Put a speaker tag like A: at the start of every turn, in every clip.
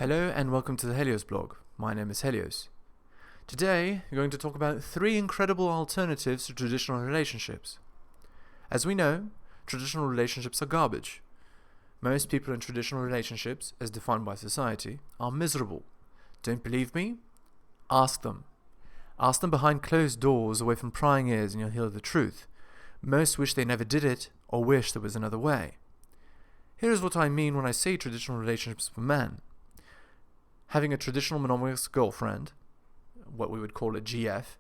A: Hello and welcome to the Helios blog. My name is Helios. Today, we're going to talk about 3 incredible alternatives to traditional relationships. As we know, traditional relationships are garbage. Most people in traditional relationships, as defined by society, are miserable. Don't believe me? Ask them. Ask them behind closed doors, away from prying ears, and you'll hear the truth. Most wish they never did it, or wish there was another way. Here's what I mean when I say traditional relationships for men. Having a traditional monogamous girlfriend, what we would call a GF,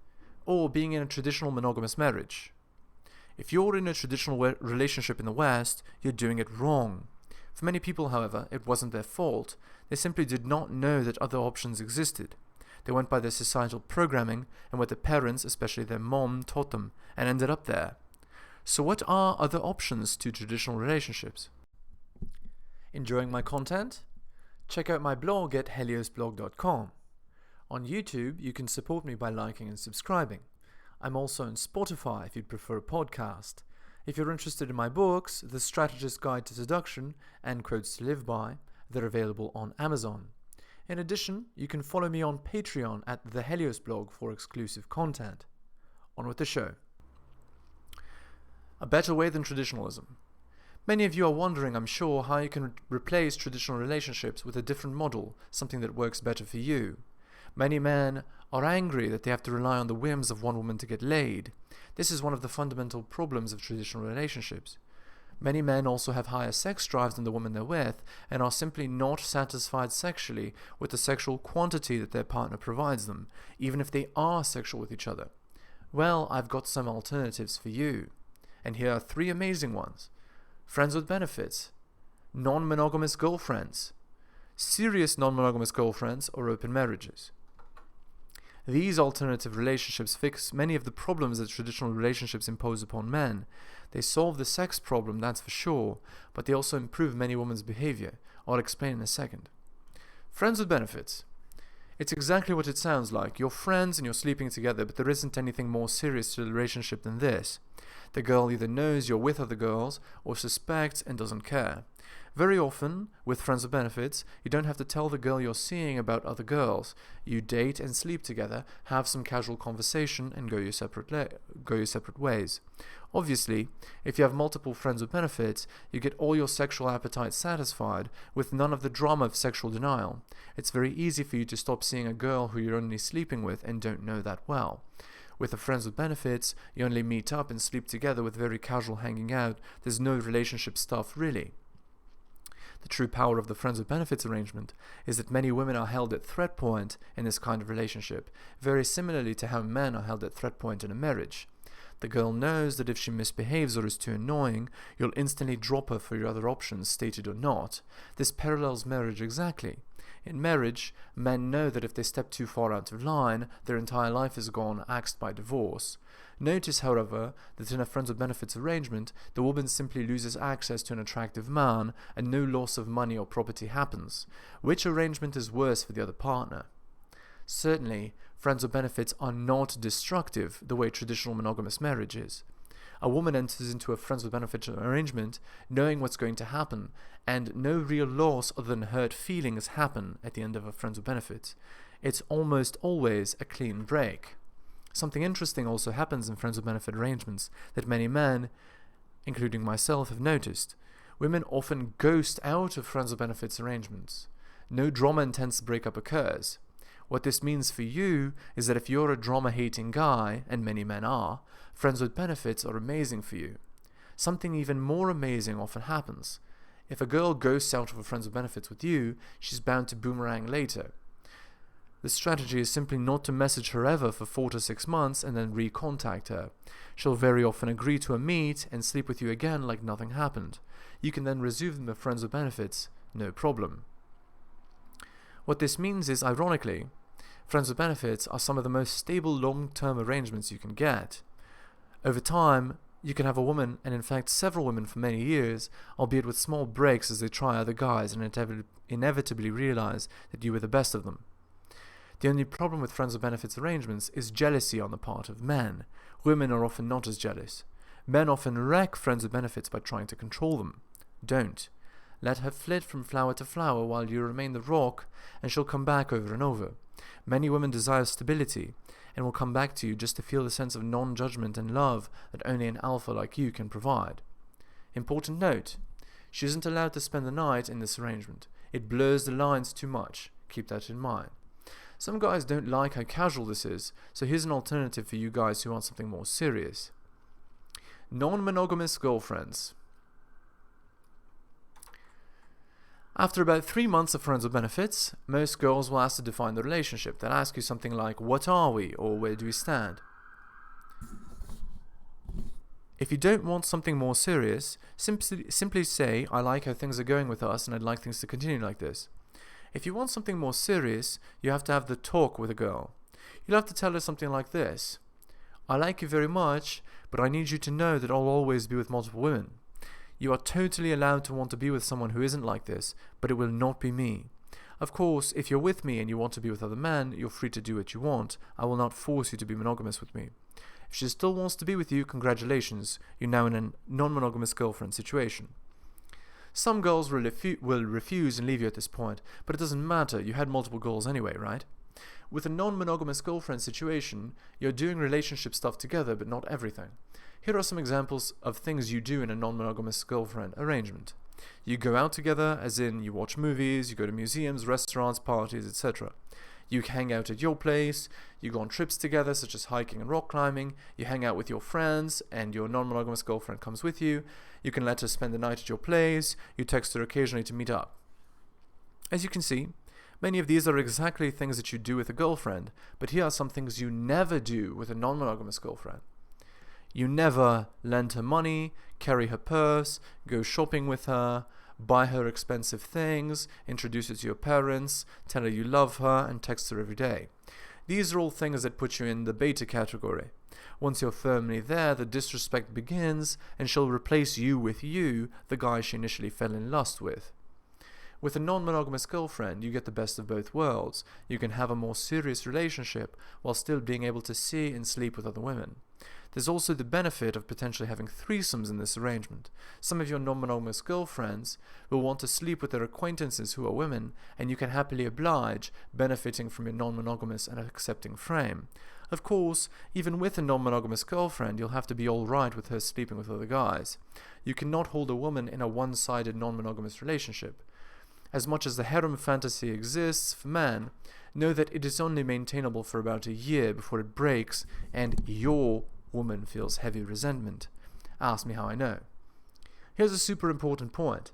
A: or being in a traditional monogamous marriage. If you're in a traditional relationship in the West, you're doing it wrong. For many people, however, it wasn't their fault. They simply did not know that other options existed. They went by their societal programming and what their parents, especially their mom, taught them, and ended up there. So what are other options to traditional relationships? Enjoying my content? Check out my blog at heliosblog.com. On YouTube, you can support me by liking and subscribing. I'm also on Spotify if you'd prefer a podcast. If you're interested in my books, The Strategist's Guide to Seduction and Quotes to Live By, they're available on Amazon. In addition, you can follow me on Patreon at the Helios blog for exclusive content. On with the show. A better way than traditionalism. Many of you are wondering, I'm sure, how you can replace traditional relationships with a different model, something that works better for you. Many men are angry that they have to rely on the whims of one woman to get laid. This is one of the fundamental problems of traditional relationships. Many men also have higher sex drives than the woman they're with and are simply not satisfied sexually with the sexual quantity that their partner provides them, even if they are sexual with each other. Well, I've got some alternatives for you. And here are 3 amazing ones. Friends with benefits, non-monogamous girlfriends, serious non-monogamous girlfriends, or open marriages. These alternative relationships fix many of the problems that traditional relationships impose upon men. They solve the sex problem, that's for sure, but they also improve many women's behavior. I'll explain in a second. Friends with benefits. It's exactly what it sounds like. You're friends and you're sleeping together, but there isn't anything more serious to the relationship than this. The girl either knows you're with other girls or suspects and doesn't care. Very often, with friends with benefits, you don't have to tell the girl you're seeing about other girls. You date and sleep together, have some casual conversation, and go your separate ways. Obviously, if you have multiple friends with benefits, you get all your sexual appetite satisfied with none of the drama of sexual denial. It's very easy for you to stop seeing a girl who you're only sleeping with and don't know that well. With the friends with benefits, you only meet up and sleep together with very casual hanging out. There's no relationship stuff really. The true power of the friends with benefits arrangement is that many women are held at threat point in this kind of relationship, very similarly to how men are held at threat point in a marriage. The girl knows that if she misbehaves or is too annoying, you'll instantly drop her for your other options, stated or not. This parallels marriage exactly. In marriage, men know that if they step too far out of line, their entire life is gone, axed by divorce. Notice, however, that in a friends with benefits arrangement, the woman simply loses access to an attractive man and no loss of money or property happens. Which arrangement is worse for the other partner? Certainly, friends with benefits are not destructive the way traditional monogamous marriage is. A woman enters into a friends with benefits arrangement knowing what's going to happen, and no real loss other than hurt feelings happen at the end of a friends with benefits. It's almost always a clean break. Something interesting also happens in friends with benefit arrangements that many men, including myself, have noticed. Women often ghost out of friends with benefits arrangements. No drama-intense breakup occurs. What this means for you is that if you're a drama-hating guy, and many men are, friends with benefits are amazing for you. Something even more amazing often happens. If a girl ghosts out of a friends with benefits with you, she's bound to boomerang later. The strategy is simply not to message her ever for 4 to 6 months and then re-contact her. She'll very often agree to a meet and sleep with you again like nothing happened. You can then resume the friends with benefits, no problem. What this means is, ironically, friends with benefits are some of the most stable long-term arrangements you can get. Over time, you can have a woman, and in fact several women for many years, albeit with small breaks as they try other guys and inevitably realize that you were the best of them. The only problem with friends with benefits arrangements is jealousy on the part of men. Women are often not as jealous. Men often wreck friends with benefits by trying to control them. Don't. Let her flit from flower to flower while you remain the rock, and she'll come back over and over. Many women desire stability, and will come back to you just to feel the sense of non-judgment and love that only an alpha like you can provide. Important note, she isn't allowed to spend the night in this arrangement. It blurs the lines too much. Keep that in mind. Some guys don't like how casual this is, so here's an alternative for you guys who want something more serious. Non-monogamous girlfriends. After about 3 months of friends with benefits, most girls will ask to define the relationship. They'll ask you something like, what are we, or where do we stand? If you don't want something more serious, simply say, I like how things are going with us and I'd like things to continue like this. If you want something more serious, you have to have the talk with a girl. You'll have to tell her something like this. I like you very much, but I need you to know that I'll always be with multiple women. You are totally allowed to want to be with someone who isn't like this, but it will not be me. Of course, if you're with me and you want to be with other men, you're free to do what you want. I will not force you to be monogamous with me. If she still wants to be with you, congratulations, you're now in a non-monogamous girlfriend situation. Some girls will refuse and leave you at this point, but it doesn't matter, you had multiple goals anyway, right? With a non-monogamous girlfriend situation, you're doing relationship stuff together, but not everything. Here are some examples of things you do in a non-monogamous girlfriend arrangement. You go out together, as in you watch movies, you go to museums, restaurants, parties, etc. You hang out at your place, you go on trips together, such as hiking and rock climbing, you hang out with your friends, and your non-monogamous girlfriend comes with you. You can let her spend the night at your place, you text her occasionally to meet up. As you can see, many of these are exactly things that you do with a girlfriend, but here are some things you never do with a non-monogamous girlfriend. You never lend her money, carry her purse, go shopping with her, buy her expensive things, introduce her to your parents, tell her you love her, and text her every day. These are all things that put you in the beta category. Once you're firmly there, the disrespect begins, and she'll replace you with you, the guy she initially fell in lust with. With a non-monogamous girlfriend, you get the best of both worlds. You can have a more serious relationship while still being able to see and sleep with other women. There's also the benefit of potentially having threesomes in this arrangement. Some of your non-monogamous girlfriends will want to sleep with their acquaintances who are women, and you can happily oblige, benefiting from your non-monogamous and accepting frame. Of course, even with a non-monogamous girlfriend, you'll have to be alright with her sleeping with other guys. You cannot hold a woman in a one-sided non-monogamous relationship. As much as the harem fantasy exists for men, know that it is only maintainable for about a year before it breaks and your woman feels heavy resentment. Ask me how I know. Here's a super important point.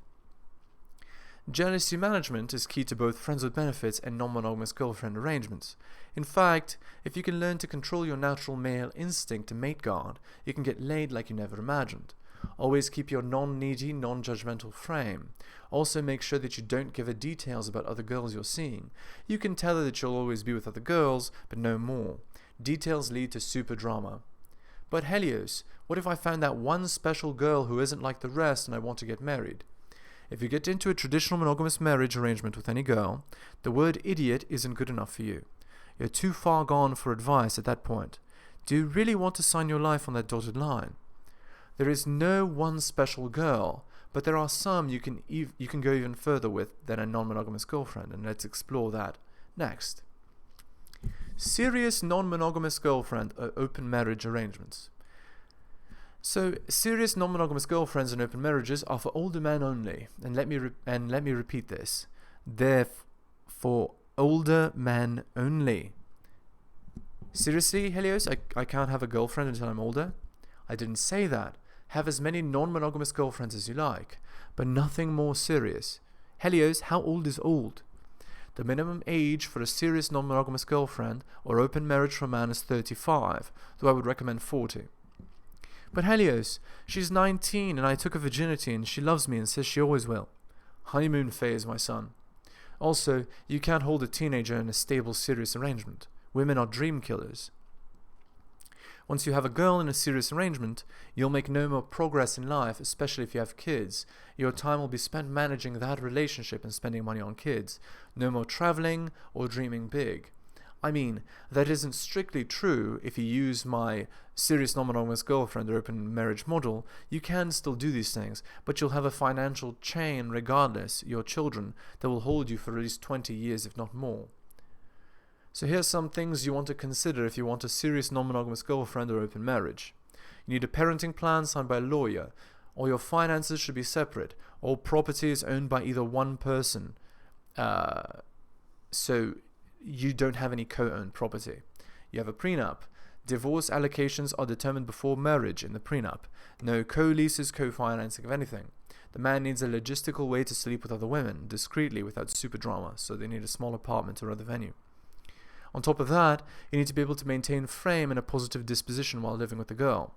A: Jealousy management is key to both friends with benefits and non-monogamous girlfriend arrangements. In fact, if you can learn to control your natural male instinct to mate guard, you can get laid like you never imagined. Always keep your non-needy, non-judgmental frame. Also make sure that you don't give her details about other girls you're seeing. You can tell her that you'll always be with other girls, but no more. Details lead to super drama. But Helios, what if I found that one special girl who isn't like the rest and I want to get married? If you get into a traditional monogamous marriage arrangement with any girl, the word idiot isn't good enough for you. You're too far gone for advice at that point. Do you really want to sign your life on that dotted line? There is no one special girl, but there are some you can go even further with than a non-monogamous girlfriend, and let's explore that next. Serious non-monogamous girlfriend or open marriage arrangements. So, serious non-monogamous girlfriends and open marriages are for older men only, and let me repeat this. They're for older men only. Seriously, Helios, I can't have a girlfriend until I'm older? I didn't say that. Have as many non-monogamous girlfriends as you like, but nothing more serious. Helios, how old is old? The minimum age for a serious non-monogamous girlfriend or open marriage for a man is 35, though I would recommend 40. But Helios, she's 19 and I took her virginity and she loves me and says she always will. Honeymoon phase, my son. Also, you can't hold a teenager in a stable, serious arrangement. Women are dream killers. Once you have a girl in a serious arrangement, you'll make no more progress in life, especially if you have kids. Your time will be spent managing that relationship and spending money on kids. No more traveling or dreaming big. I mean, that isn't strictly true. If you use my serious non-monogamous girlfriend or open marriage model, you can still do these things, but you'll have a financial chain regardless, your children, that will hold you for at least 20 years, if not more. So here's some things you want to consider if you want a serious non-monogamous girlfriend or open marriage. You need a parenting plan signed by a lawyer. All your finances should be separate. All property is owned by either one person. So you don't have any co-owned property. You have a prenup. Divorce allocations are determined before marriage in the prenup. No co-leases, co-financing of anything. The man needs a logistical way to sleep with other women, discreetly, without super drama, so they need a small apartment or other venue. On top of that, you need to be able to maintain frame and a positive disposition while living with the girl.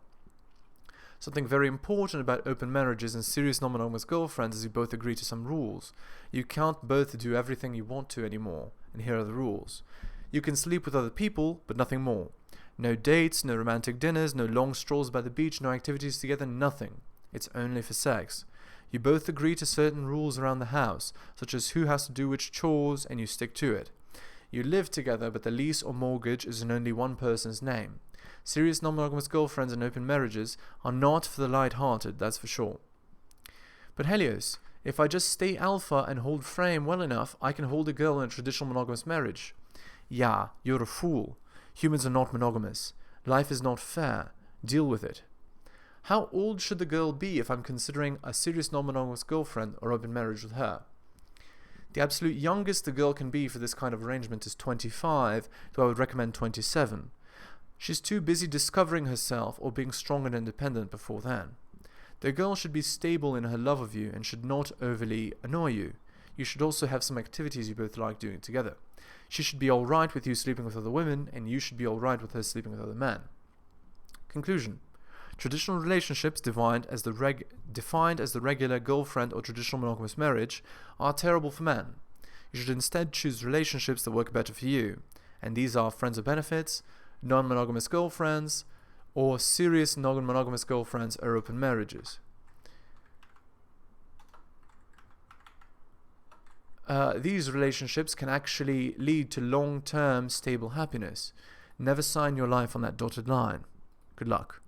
A: Something very important about open marriages and serious non-monogamous girlfriends is you both agree to some rules. You can't both do everything you want to anymore, and here are the rules. You can sleep with other people, but nothing more. No dates, no romantic dinners, no long strolls by the beach, no activities together, nothing. It's only for sex. You both agree to certain rules around the house, such as who has to do which chores, and you stick to it. You live together, but the lease or mortgage is in only one person's name. Serious non-monogamous girlfriends and open marriages are not for the light-hearted, that's for sure. But Helios, if I just stay alpha and hold frame well enough, I can hold a girl in a traditional monogamous marriage. Yeah, you're a fool. Humans are not monogamous. Life is not fair. Deal with it. How old should the girl be if I'm considering a serious non-monogamous girlfriend or open marriage with her? The absolute youngest the girl can be for this kind of arrangement is 25, though I would recommend 27. She's too busy discovering herself or being strong and independent before then. The girl should be stable in her love of you and should not overly annoy you. You should also have some activities you both like doing together. She should be alright with you sleeping with other women, and you should be alright with her sleeping with other men. Conclusion. Traditional relationships defined as the regular girlfriend or traditional monogamous marriage are terrible for men. You should instead choose relationships that work better for you, and these are friends with benefits, non-monogamous girlfriends, or serious non-monogamous girlfriends or open marriages. These relationships can actually lead to long-term stable happiness. Never sign your life on that dotted line. Good luck.